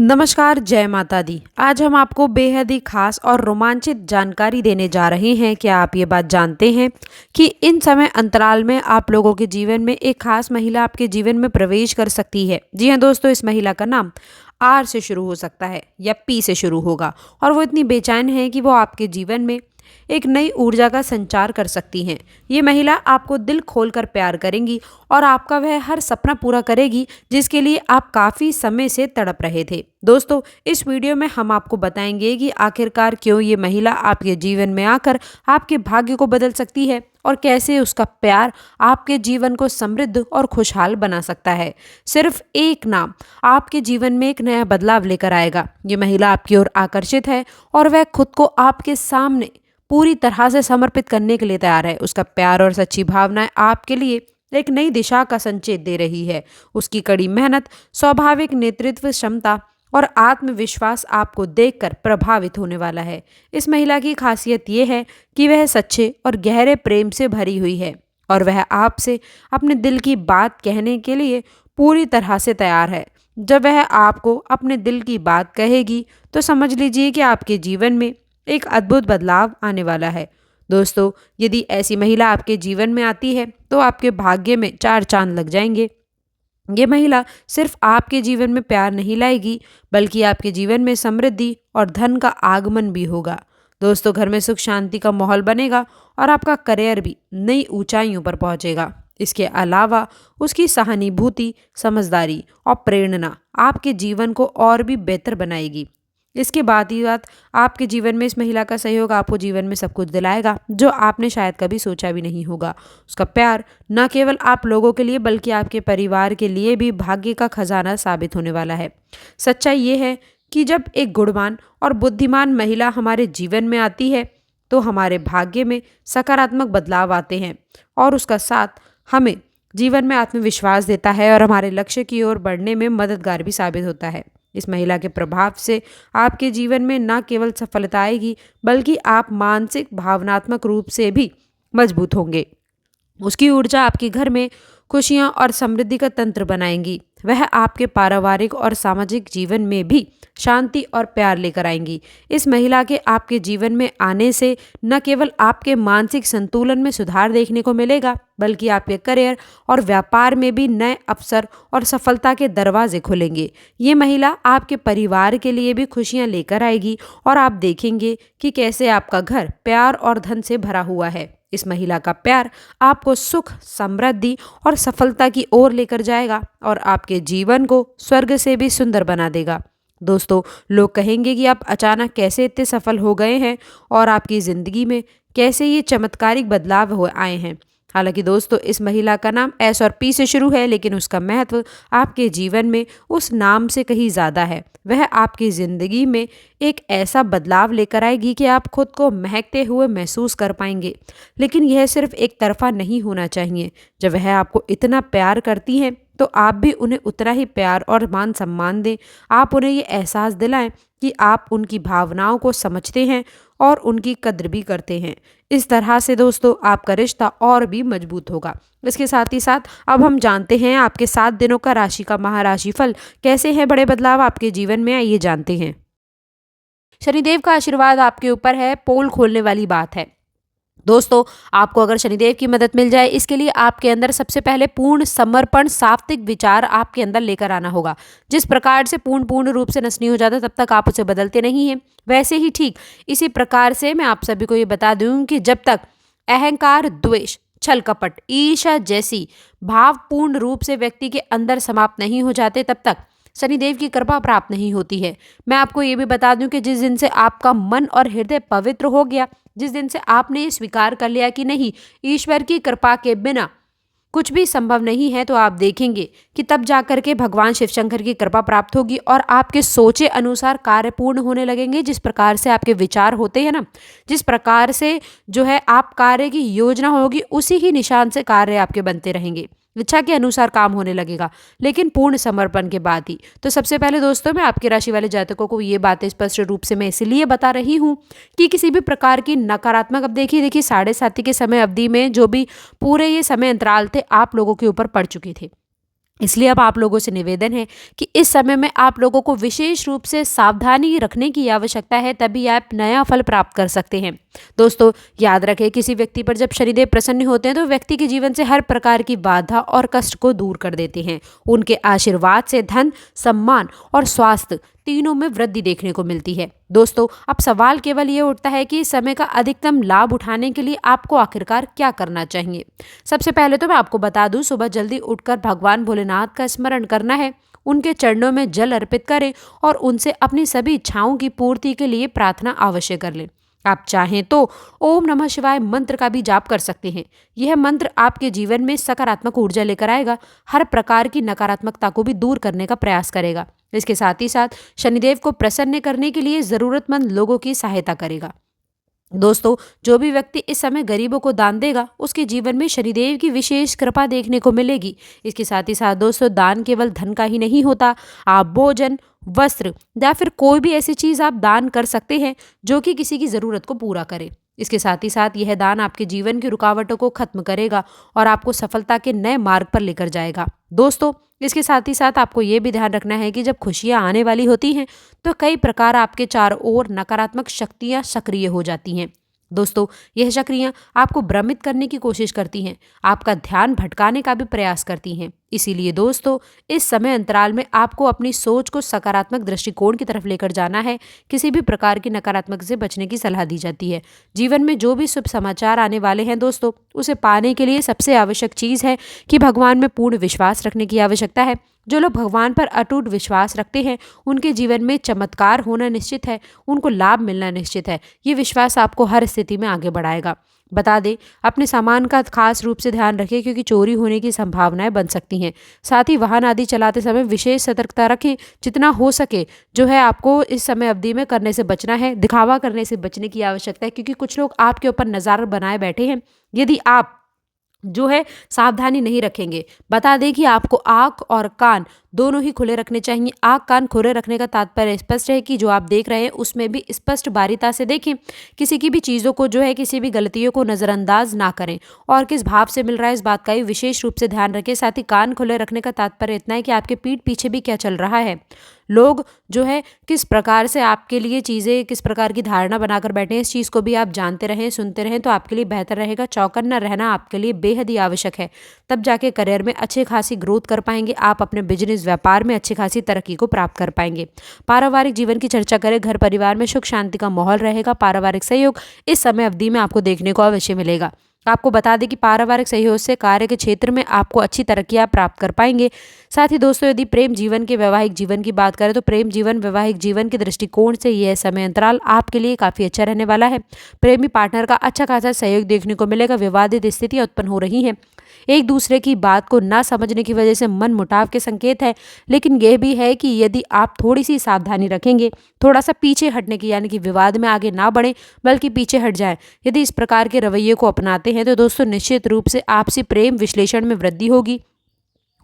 नमस्कार, जय माता दी। आज हम आपको बेहद ही खास और रोमांचित जानकारी देने जा रहे हैं। क्या आप ये बात जानते हैं कि इन समय अंतराल में आप लोगों के जीवन में एक खास महिला आपके जीवन में प्रवेश कर सकती है। जी हाँ दोस्तों, इस महिला का नाम आर से शुरू हो सकता है या पी से शुरू होगा और वो इतनी बेचैन है कि वो आपके जीवन में एक नई ऊर्जा का संचार कर सकती हैं। ये महिला आपको दिल खोलकर प्यार करेंगी और आपका वह हर सपना पूरा करेगी जिसके लिए आप काफ़ी समय से तड़प रहे थे। दोस्तों, इस वीडियो में हम आपको बताएंगे कि आखिरकार क्यों ये महिला आपके जीवन में आकर आपके भाग्य को बदल सकती है और कैसे उसका प्यार आपके जीवन को समृद्ध और खुशहाल बना सकता है। सिर्फ एक नाम आपके जीवन में एक नया बदलाव लेकर आएगा। ये महिला आपकी ओर आकर्षित है और वह खुद को आपके सामने पूरी तरह से समर्पित करने के लिए तैयार है। उसका प्यार और सच्ची भावनाएं आपके लिए एक नई दिशा का संकेत दे रही है। उसकी कड़ी मेहनत, स्वाभाविक नेतृत्व क्षमता और आत्मविश्वास आपको देखकर प्रभावित होने वाला है। इस महिला की खासियत यह है कि वह सच्चे और गहरे प्रेम से भरी हुई है और वह आपसे अपने दिल की बात कहने के लिए पूरी तरह से तैयार है। जब वह आपको अपने दिल की बात कहेगी तो समझ लीजिए कि आपके जीवन में एक अद्भुत बदलाव आने वाला है। दोस्तों, यदि ऐसी महिला आपके जीवन में आती है तो आपके भाग्य में चार चांद लग जाएंगे। ये महिला सिर्फ आपके जीवन में प्यार नहीं लाएगी बल्कि आपके जीवन में समृद्धि और धन का आगमन भी होगा। दोस्तों, घर में सुख शांति का माहौल बनेगा और आपका करियर भी नई ऊंचाइयों पर पहुंचेगा। इसके अलावा उसकी सहानुभूति, समझदारी और प्रेरणा आपके जीवन को और भी बेहतर बनाएगी। इसके बाद ही बात आपके जीवन में इस महिला का सहयोग आपको जीवन में सब कुछ दिलाएगा जो आपने शायद कभी सोचा भी नहीं होगा। उसका प्यार न केवल आप लोगों के लिए बल्कि आपके परिवार के लिए भी भाग्य का खजाना साबित होने वाला है। सच्चाई ये है कि जब एक गुणवान और बुद्धिमान महिला हमारे जीवन में आती है तो हमारे भाग्य में सकारात्मक बदलाव आते हैं और उसका साथ हमें जीवन में आत्मविश्वास देता है और हमारे लक्ष्य की ओर बढ़ने में मददगार भी साबित होता है। इस महिला के प्रभाव से आपके जीवन में न केवल सफलता आएगी बल्कि आप मानसिक भावनात्मक रूप से भी मजबूत होंगे। उसकी ऊर्जा आपके घर में खुशियां और समृद्धि का तंत्र बनाएंगी। वह आपके पारिवारिक और सामाजिक जीवन में भी शांति और प्यार लेकर आएंगी। इस महिला के आपके जीवन में आने से न केवल आपके मानसिक संतुलन में सुधार देखने को मिलेगा बल्कि आपके करियर और व्यापार में भी नए अवसर और सफलता के दरवाजे खुलेंगे। ये महिला आपके परिवार के लिए भी खुशियां लेकर आएगी और आप देखेंगे कि कैसे आपका घर प्यार और धन से भरा हुआ है। इस महिला का प्यार आपको सुख, समृद्धि और सफलता की ओर लेकर जाएगा और आपके जीवन को स्वर्ग से भी सुंदर बना देगा। दोस्तों, लोग कहेंगे कि आप अचानक कैसे इतने सफल हो गए हैं और आपकी ज़िंदगी में कैसे ये चमत्कारिक बदलाव हो आए हैं। हालांकि दोस्तों, इस महिला का नाम एस और पी से शुरू है लेकिन उसका महत्व आपके जीवन में उस नाम से कहीं ज़्यादा है। वह आपकी ज़िंदगी में एक ऐसा बदलाव लेकर आएगी कि आप खुद को महकते हुए महसूस कर पाएंगे। लेकिन यह सिर्फ एक तरफा नहीं होना चाहिए। जब वह आपको इतना प्यार करती हैं तो आप भी उन्हें उतना ही प्यार और मान सम्मान दें। आप उन्हें ये एहसास दिलाएं कि आप उनकी भावनाओं को समझते हैं और उनकी कद्र भी करते हैं। इस तरह से दोस्तों, आपका रिश्ता और भी मजबूत होगा। इसके साथ ही साथ अब हम जानते हैं आपके 7 दिनों का राशि का महाराशि फल कैसे हैं बड़े बदलाव आपके जीवन में, आइए जानते हैं। शनिदेव का आशीर्वाद आपके ऊपर है, पोल खोलने वाली बात है। दोस्तों, आपको अगर शनिदेव की मदद मिल जाए इसके लिए आपके अंदर सबसे पहले पूर्ण समर्पण, सात्विक विचार आपके अंदर लेकर आना होगा। जिस प्रकार से पूर्ण रूप से नष्ट नहीं हो जाता तब तक आप उसे बदलते नहीं हैं, वैसे ही ठीक इसी प्रकार से मैं आप सभी को ये बता दूं कि जब तक अहंकार, द्वेष, छल कपट, ईर्ष्या जैसी भाव पूर्ण रूप से व्यक्ति के अंदर समाप्त नहीं हो जाते तब तक शनिदेव की कृपा प्राप्त नहीं होती है। मैं आपको ये भी बता दूं कि जिस दिन से आपका मन और हृदय पवित्र हो गया, जिस दिन से आपने ये स्वीकार कर लिया कि नहीं, ईश्वर की कृपा के बिना कुछ भी संभव नहीं है, तो आप देखेंगे कि तब जाकर के भगवान शिव शंकर की कृपा प्राप्त होगी और आपके सोचे अनुसार कार्य पूर्ण होने लगेंगे। जिस प्रकार से आपके विचार होते हैं ना, जिस प्रकार से जो है आप कार्य की योजना होगी उसी ही निशान से कार्य आपके बनते रहेंगे। इच्छा के अनुसार काम होने लगेगा, लेकिन पूर्ण समर्पण के बाद ही। तो सबसे पहले दोस्तों, मैं आपकी राशि वाले जातकों को ये बातें स्पष्ट रूप से मैं इसलिए बता रही हूँ कि किसी भी प्रकार की नकारात्मक, अब देखिए 7:30 के समय अवधि में जो भी पूरे ये समय अंतराल थे आप लोगों के ऊपर पड़ चुके थे। इसलिए अब आप लोगों से निवेदन है कि इस समय में आप लोगों को विशेष रूप से सावधानी रखने की आवश्यकता है, तभी आप नया फल प्राप्त कर सकते हैं। दोस्तों, याद रखें, किसी व्यक्ति पर जब शनिदेव प्रसन्न होते हैं तो व्यक्ति के जीवन से हर प्रकार की बाधा और कष्ट को दूर कर देते हैं। उनके आशीर्वाद से धन, सम्मान और स्वास्थ्य तीनों में वृद्धि देखने को मिलती है। दोस्तों, अब सवाल केवल ये उठता है कि इस समय का अधिकतम लाभ उठाने के लिए आपको आखिरकार क्या करना चाहिए। सबसे पहले तो मैं आपको बता दूं, सुबह जल्दी उठकर भगवान भोलेनाथ का स्मरण करना है, उनके चरणों में जल अर्पित करें और उनसे अपनी सभी इच्छाओं की पूर्ति के लिए प्रार्थना अवश्य कर लें। आप चाहें तो ओम नमः शिवाय मंत्र का भी जाप कर सकते हैं। यह मंत्र आपके जीवन में सकारात्मक ऊर्जा लेकर आएगा, हर प्रकार की नकारात्मकता को भी दूर करने का प्रयास करेगा। इसके साथ ही साथ शनिदेव को प्रसन्न करने के लिए जरूरतमंद लोगों की सहायता करेगा। दोस्तों, जो भी व्यक्ति इस समय गरीबों को दान देगा, उसके जीवन में शनिदेव की विशेष कृपा देखने को मिलेगी। इसके साथ ही साथ दोस्तों, दान केवल धन का ही नहीं होता। आप भोजन, वस्त्र या फिर कोई भी ऐसी चीज आप दान कर सकते हैं जो कि किसी की जरूरत को पूरा करे। इसके साथ ही साथ यह दान आपके जीवन की रुकावटों को खत्म करेगा और आपको सफलता के नए मार्ग पर लेकर जाएगा। दोस्तों, इसके साथ ही साथ आपको ये भी ध्यान रखना है कि जब खुशियां आने वाली होती हैं तो कई प्रकार आपके चारों ओर नकारात्मक शक्तियां सक्रिय हो जाती हैं। दोस्तों, यह शक्तियां आपको भ्रमित करने की कोशिश करती हैं, आपका ध्यान भटकाने का भी प्रयास करती हैं। इसीलिए दोस्तों, इस समय अंतराल में आपको अपनी सोच को सकारात्मक दृष्टिकोण की तरफ लेकर जाना है। किसी भी प्रकार की नकारात्मक से बचने की सलाह दी जाती है। जीवन में जो भी शुभ समाचार आने वाले हैं दोस्तों, उसे पाने के लिए सबसे आवश्यक चीज़ है कि भगवान में पूर्ण विश्वास रखने की आवश्यकता है। जो लोग भगवान पर अटूट विश्वास रखते हैं, उनके जीवन में चमत्कार होना निश्चित है, उनको लाभ मिलना निश्चित है। ये विश्वास आपको हर स्थिति में आगे बढ़ाएगा। बता दें, अपने सामान का खास रूप से ध्यान रखें, क्योंकि चोरी होने की संभावनाएं बन सकती हैं। साथ ही वाहन आदि चलाते समय विशेष सतर्कता रखें। जितना हो सके जो है आपको इस समय अवधि में करने से बचना है, दिखावा करने से बचने की आवश्यकता है, क्योंकि कुछ लोग आपके ऊपर नज़ारा बनाए बैठे हैं। यदि आप जो है सावधानी नहीं रखेंगे, बता दें कि आपको आँख और कान दोनों ही खुले रखने चाहिए। आँख कान खुले रखने का तात्पर्य स्पष्ट है कि जो आप देख रहे हैं उसमें भी स्पष्ट बारीता से देखें। किसी की भी चीज़ों को जो है, किसी भी गलतियों को नज़रअंदाज ना करें और किस भाव से मिल रहा है इस बात का भी विशेष रूप से ध्यान रखें। साथ ही कान खुले रखने का तात्पर्य इतना है कि आपके पीठ पीछे भी क्या चल रहा है, लोग जो है किस प्रकार से आपके लिए चीज़ें, किस प्रकार की धारणा बनाकर बैठे हैं, इस चीज़ को भी आप जानते रहें, सुनते रहें, तो आपके लिए बेहतर रहेगा। चौकन्ना रहना आपके लिए बेहद ही आवश्यक है। तब जाके करियर में अच्छी खासी ग्रोथ कर पाएंगे, आप अपने बिजनेस व्यापार में अच्छी खासी तरक्की को प्राप्त कर पाएंगे। पारिवारिक जीवन की चर्चा करें, घर परिवार में सुख शांति का माहौल रहेगा। पारिवारिक सहयोग इस समय अवधि में आपको देखने को अवश्य मिलेगा। आपको बता दें कि पारिवारिक सहयोग से कार्य के क्षेत्र में आपको अच्छी तरक्कियां प्राप्त कर पाएंगे। साथ ही दोस्तों, यदि प्रेम जीवन के वैवाहिक जीवन की बात करें तो प्रेम जीवन वैवाहिक जीवन के दृष्टिकोण से यह समय अंतराल आपके लिए काफ़ी अच्छा रहने वाला है। प्रेमी पार्टनर का अच्छा खासा सहयोग देखने को मिलेगा। विवादित स्थितियां उत्पन्न हो रही हैं, एक दूसरे की बात को ना समझने की वजह से मन मुटाव के संकेत है। लेकिन यह भी है कि यदि आप थोड़ी सी सावधानी रखेंगे, थोड़ा सा पीछे हटने की, यानी कि विवाद में आगे ना बढ़ें बल्कि पीछे हट जाएं, यदि इस प्रकार के रवैये को अपनाते हैं तो दोस्तों निश्चित रूप से आपसी प्रेम विश्लेषण में वृद्धि होगी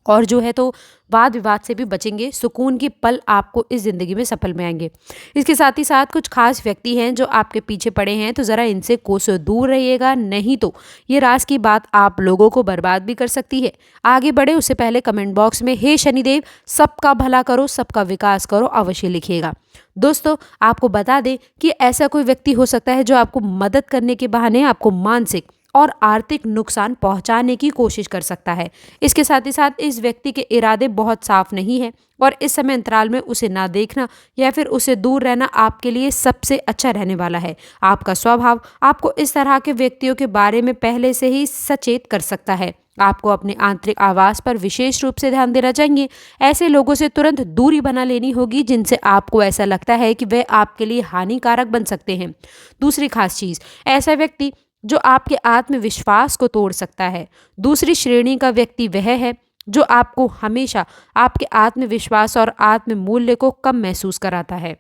और जो है तो वाद विवाद से भी बचेंगे। सुकून की पल आपको इस ज़िंदगी में सफल में आएंगे। इसके साथ ही साथ कुछ खास व्यक्ति हैं जो आपके पीछे पड़े हैं, तो ज़रा इनसे कोसों दूर रहिएगा, नहीं तो ये राज की बात आप लोगों को बर्बाद भी कर सकती है। आगे बढ़े उससे पहले कमेंट बॉक्स में हे शनिदेव सबका भला करो, सबका विकास करो अवश्य लिखिएगा। दोस्तों, आपको बता दें कि ऐसा कोई व्यक्ति हो सकता है जो आपको मदद करने के बहाने आपको मानसिक और आर्थिक नुकसान पहुंचाने की कोशिश कर सकता है। इसके साथ ही साथ इस व्यक्ति के इरादे बहुत साफ नहीं हैं और इस समय अंतराल में उसे ना देखना या फिर उसे दूर रहना आपके लिए सबसे अच्छा रहने वाला है। आपका स्वभाव आपको इस तरह के व्यक्तियों के बारे में पहले से ही सचेत कर सकता है। आपको अपने आंतरिक आवास पर विशेष रूप से ध्यान देना चाहिए। ऐसे लोगों से तुरंत दूरी बना लेनी होगी जिनसे आपको ऐसा लगता है कि वे आपके लिए हानिकारक बन सकते हैं। दूसरी खास चीज़, ऐसा व्यक्ति जो आपके आत्मविश्वास को तोड़ सकता है। दूसरी श्रेणी का व्यक्ति वह है जो आपको हमेशा आपके आत्मविश्वास और आत्ममूल्य को कम महसूस कराता है।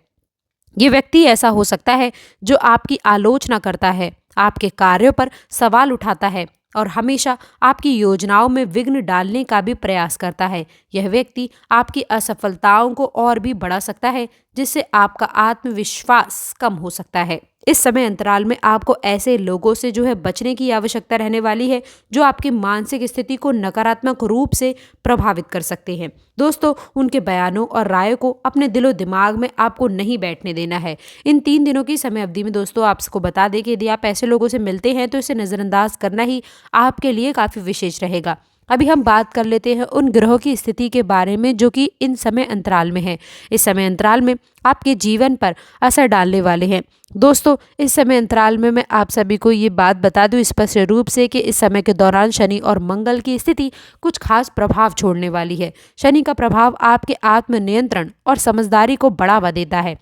ये व्यक्ति ऐसा हो सकता है जो आपकी आलोचना करता है, आपके कार्यों पर सवाल उठाता है और हमेशा आपकी योजनाओं में विघ्न डालने का भी प्रयास करता है। यह व्यक्ति आपकी असफलताओं को और भी बढ़ा सकता है, जिससे आपका आत्मविश्वास कम हो सकता है। इस समय अंतराल में आपको ऐसे लोगों से जो है बचने की आवश्यकता रहने वाली है जो आपकी मानसिक स्थिति को नकारात्मक रूप से प्रभावित कर सकते हैं। दोस्तों, उनके बयानों और राय को अपने दिलो दिमाग में आपको नहीं बैठने देना है। इन 3 दिनों की समय अवधि में दोस्तों आपको बता दें कि यदि आप ऐसे लोगों से मिलते हैं तो इसे नज़रअंदाज करना ही आपके लिए काफ़ी विशेष रहेगा। अभी हम बात कर लेते हैं उन ग्रहों की स्थिति के बारे में जो कि इन समय अंतराल में है। इस समय अंतराल में आपके जीवन पर असर डालने वाले हैं। दोस्तों, इस समय अंतराल में मैं आप सभी को ये बात बता दूं स्पष्ट रूप से कि इस समय के दौरान शनि और मंगल की स्थिति कुछ खास प्रभाव छोड़ने वाली है। शनि का प्रभाव आपके आत्मनियंत्रण और समझदारी को बढ़ावा देता है,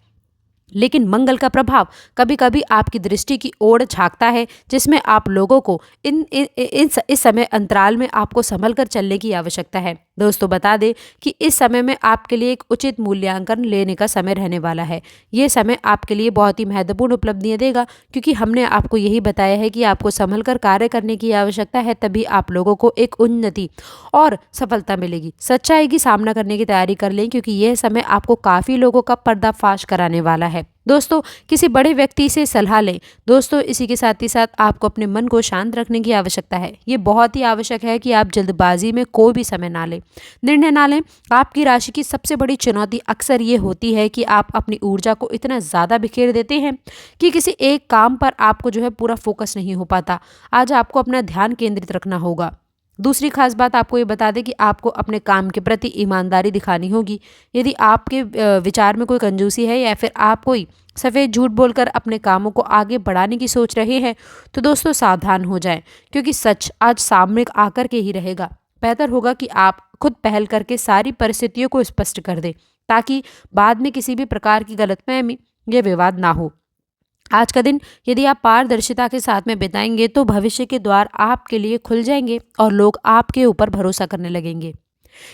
लेकिन मंगल का प्रभाव कभी कभी आपकी दृष्टि की ओर झांकता है, जिसमें आप लोगों को इस समय अंतराल में आपको संभल कर चलने की आवश्यकता है। दोस्तों, बता दें कि इस समय में आपके लिए एक उचित मूल्यांकन लेने का समय रहने वाला है। ये समय आपके लिए बहुत ही महत्वपूर्ण उपलब्धियां देगा, क्योंकि हमने आपको यही बताया है कि आपको संभल कर कार्य करने की आवश्यकता है, तभी आप लोगों को एक उन्नति और सफलता मिलेगी। सच्चाई की सामना करने की तैयारी कर लें, क्योंकि यह समय आपको काफ़ी लोगों का पर्दाफाश कराने वाला है। दोस्तों, किसी बड़े व्यक्ति से सलाह लें। दोस्तों, इसी के साथ ही साथ आपको अपने मन को शांत रखने की आवश्यकता है। ये बहुत ही आवश्यक है कि आप जल्दबाजी में कोई भी समय ना लें, निर्णय ना लें। आपकी राशि की सबसे बड़ी चुनौती अक्सर ये होती है कि आप अपनी ऊर्जा को इतना ज़्यादा बिखेर देते हैं कि किसी एक काम पर आपको जो है पूरा फोकस नहीं हो पाता। आज आपको अपना ध्यान केंद्रित रखना होगा। दूसरी खास बात आपको ये बता दें कि आपको अपने काम के प्रति ईमानदारी दिखानी होगी। यदि आपके विचार में कोई कंजूसी है या फिर आप कोई सफ़ेद झूठ बोलकर अपने कामों को आगे बढ़ाने की सोच रहे हैं, तो दोस्तों सावधान हो जाएं, क्योंकि सच आज सामने आकर के ही रहेगा। बेहतर होगा कि आप खुद पहल करके सारी परिस्थितियों को स्पष्ट कर दें, ताकि बाद में किसी भी प्रकार की गलतफहमी या विवाद ना हो। आज का दिन यदि आप पारदर्शिता के साथ में बिताएंगे तो भविष्य के द्वार आपके लिए खुल जाएंगे और लोग आपके ऊपर भरोसा करने लगेंगे।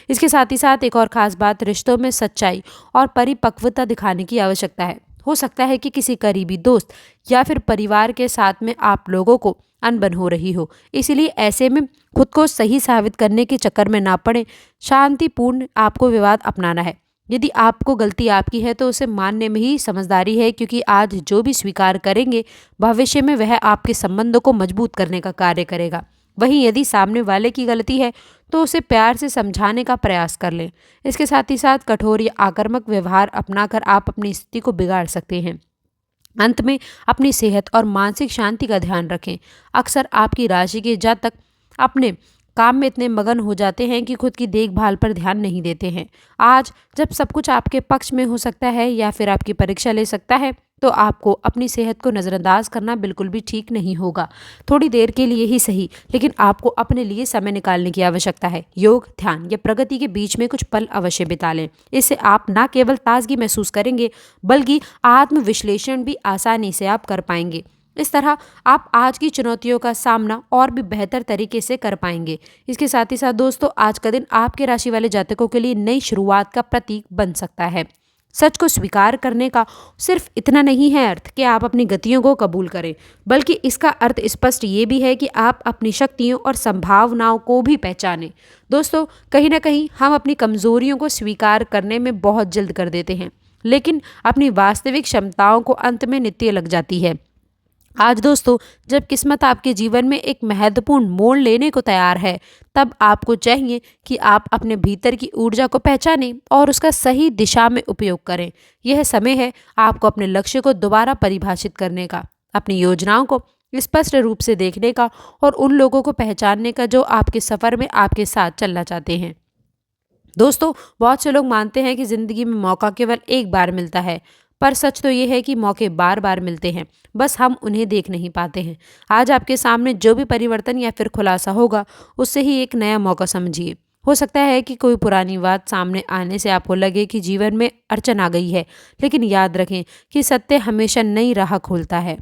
इसके साथ ही साथ एक और खास बात, रिश्तों में सच्चाई और परिपक्वता दिखाने की आवश्यकता है। हो सकता है कि किसी करीबी दोस्त या फिर परिवार के साथ में आप लोगों को अनबन हो रही हो, इसीलिए ऐसे में खुद को सही साबित करने के चक्कर में ना पड़े। शांतिपूर्ण आपको विवाद अपनाना है। यदि आपको गलती आपकी है तो उसे मानने में ही समझदारी है, क्योंकि आज जो भी स्वीकार करेंगे भविष्य में वह आपके संबंधों को मजबूत करने का कार्य करेगा। वहीं यदि सामने वाले की गलती है तो उसे प्यार से समझाने का प्रयास कर लें। इसके साथ ही साथ कठोर या आक्रामक व्यवहार अपनाकर आप अपनी स्थिति को बिगाड़ सकते हैं। अंत में अपनी सेहत और मानसिक शांति का ध्यान रखें। अक्सर आपकी राशि के जातक अपने काम में इतने मगन हो जाते हैं कि खुद की देखभाल पर ध्यान नहीं देते हैं। आज जब सब कुछ आपके पक्ष में हो सकता है या फिर आपकी परीक्षा ले सकता है, तो आपको अपनी सेहत को नज़रअंदाज करना बिल्कुल भी ठीक नहीं होगा। थोड़ी देर के लिए ही सही, लेकिन आपको अपने लिए समय निकालने की आवश्यकता है। योग, ध्यान या प्रगति के बीच में कुछ पल अवश्य बिता लें। इससे आप न केवल ताजगी महसूस करेंगे, बल्कि आत्मविश्लेषण भी आसानी से आप कर पाएंगे। इस तरह आप आज की चुनौतियों का सामना और भी बेहतर तरीके से कर पाएंगे। इसके साथ ही साथ दोस्तों, आज का दिन आपके राशि वाले जातकों के लिए नई शुरुआत का प्रतीक बन सकता है। सच को स्वीकार करने का सिर्फ इतना नहीं है अर्थ कि आप अपनी गतियों को कबूल करें, बल्कि इसका अर्थ स्पष्ट ये भी है कि आप अपनी शक्तियों और संभावनाओं को भी पहचानें। दोस्तों, कहीं ना कहीं हम अपनी कमजोरियों को स्वीकार करने में बहुत जल्द कर देते हैं, लेकिन अपनी वास्तविक क्षमताओं को अंत में नित्य लग जाती है। आज दोस्तों, जब किस्मत आपके जीवन में एक महत्वपूर्ण मोड़ लेने को तैयार है, तब आपको चाहिए कि आप अपने भीतर की ऊर्जा को पहचानें और उसका सही दिशा में उपयोग करें। यह समय है आपको अपने लक्ष्य को दोबारा परिभाषित करने का, अपनी योजनाओं को स्पष्ट रूप से देखने का और उन लोगों को पहचानने का जो आपके सफ़र में आपके साथ चलना चाहते हैं। दोस्तों, बहुत से लोग मानते हैं कि ज़िंदगी में मौका केवल एक बार मिलता है, पर सच तो ये है कि मौके बार बार मिलते हैं, बस हम उन्हें देख नहीं पाते हैं। आज आपके सामने जो भी परिवर्तन या फिर खुलासा होगा, उससे ही एक नया मौका समझिए। हो सकता है कि कोई पुरानी बात सामने आने से आपको लगे कि जीवन में अड़चन आ गई है, लेकिन याद रखें कि सत्य हमेशा नई राह खोलता है।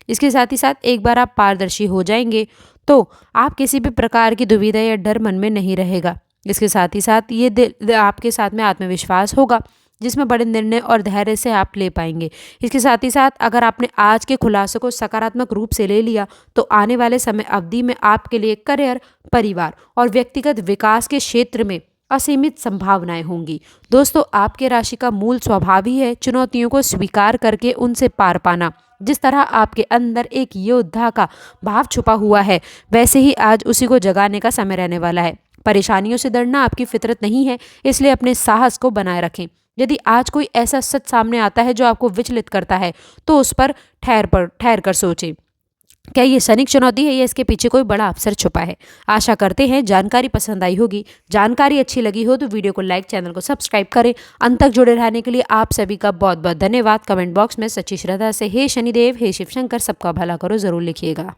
इसके साथ ही साथ एक बार आप पारदर्शी हो जाएंगे तो आप किसी भी प्रकार की दुविधा या डर मन में नहीं रहेगा। इसके साथ ही साथ ये दिल आपके साथ में आत्मविश्वास होगा, जिसमें बड़े निर्णय और धैर्य से आप ले पाएंगे। इसके साथ ही साथ अगर आपने आज के खुलासे को सकारात्मक रूप से ले लिया, तो आने वाले समय अवधि में आपके लिए करियर, परिवार और व्यक्तिगत विकास के क्षेत्र में असीमित संभावनाएं होंगी। दोस्तों, आपके राशि का मूल स्वभाव ही है चुनौतियों को स्वीकार करके उनसे पार पाना। जिस तरह आपके अंदर एक योद्धा का भाव छुपा हुआ है, वैसे ही आज उसी को जगाने का समय रहने वाला है। परेशानियों से डरना आपकी फितरत नहीं है, इसलिए अपने साहस को बनाए रखें। यदि आज कोई ऐसा सच सामने आता है जो आपको विचलित करता है, तो उस पर ठहर कर सोचें। क्या ये क्षणिक चुनौती है या इसके पीछे कोई बड़ा अवसर छुपा है? आशा करते हैं जानकारी पसंद आई होगी। जानकारी अच्छी लगी हो तो वीडियो को लाइक, चैनल को सब्सक्राइब करें। अंत तक जुड़े रहने के लिए आप सभी का बहुत बहुत धन्यवाद। कमेंट बॉक्स में सच्ची श्रद्धा से हे शनिदेव, हे शिव शंकर, सबका भला करो जरूर लिखिएगा।